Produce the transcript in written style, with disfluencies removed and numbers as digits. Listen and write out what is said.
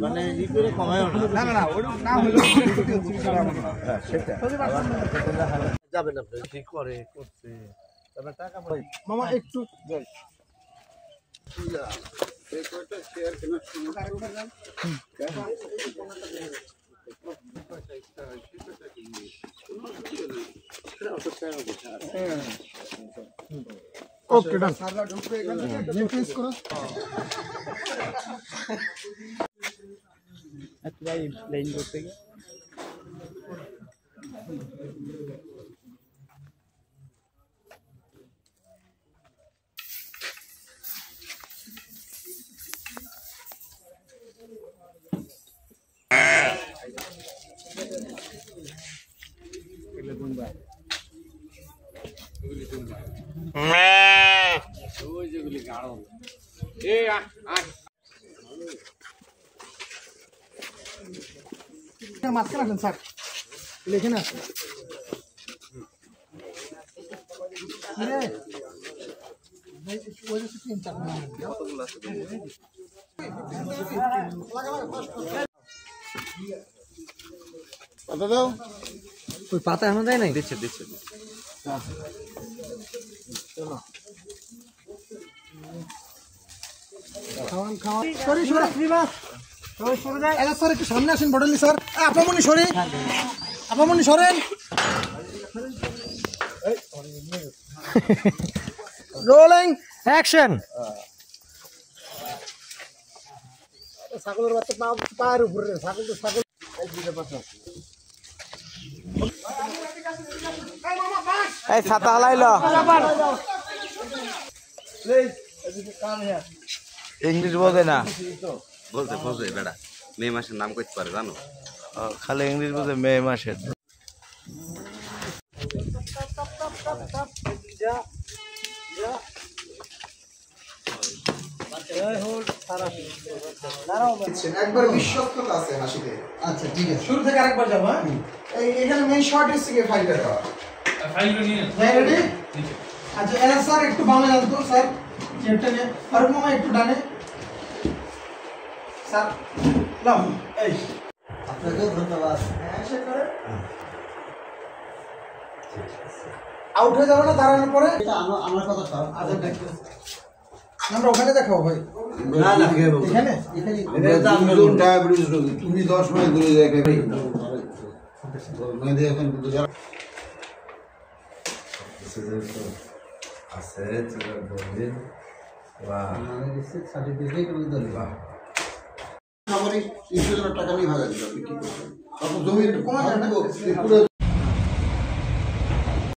মানে ই করে কমায় না না না ওটা না হলো সেটা যাবেন আপনি ঠিক করে করতে তবে টাকা পাই মামা একটু যাই এই কয়টা শেয়ার কেনার ওকে ডান সারলা ঢুকবে এখানে রিফ্রেশ করো আচ্ছা লাইন করতে গিয়ে মাঝখানে আসেন স্যার লিখে না পাতা দাও ওই পাতা এখন দেয় নাই দিচ্ছে দিচ্ছে খাওয়ান খাওয়ান সরি স্যার একটু সামনে আসেন বড়লি স্যার আপামনি সরে আপামনি সরেন রোলিং অ্যাকশন ছাগলের বাচ্চা পায়ের উপরে ছাগল তো ছাগল এই ছাতা হালাইলো ইংলিশ বোঝে না বলতে বোঝে বেড়া মে মাসের নাম করতে পারে জানো খালি ইংলিশ বোঝে মে মাসের একবার বিশ্বস্ততা আছে হাসিতে। আচ্ছা ঠিক আছে শুরু থেকে আরেকবার যাবো হ্যাঁ এখানে মেইন শর্ট এসে গিয়ে ফাইলটা দেওয়া ফাইলটা নিয়ে রেডি আচ্ছা এরা স্যার একটু বামে যান তো স্যার চেপটা নিয়ে ফারুক মামা একটু ডানে স্যার লাও এই আপনাকে ধন্যবাদ হ্যাঁ করে আউট হয়ে যাবে না দাঁড়ানোর পরে এটা আমার কথা স্যার আচ্ছা দেখো আমরা ওখানে দেখাবো ভাই না না এখানে এটা আমি তো ডায়াবেটিস রোগী তুমি 10 মাস ধরে দেখে ভাই মেয়েদের এখন কিন্তু যারা আছে তোরা বলবি বাহ আমাদের সার্টিফিকেট করে দিল বাহ আমারই 300 টাকা নিয়ে ভাড়া দিলাম কি করব আপনি জমি একটু কমা দেন পুরো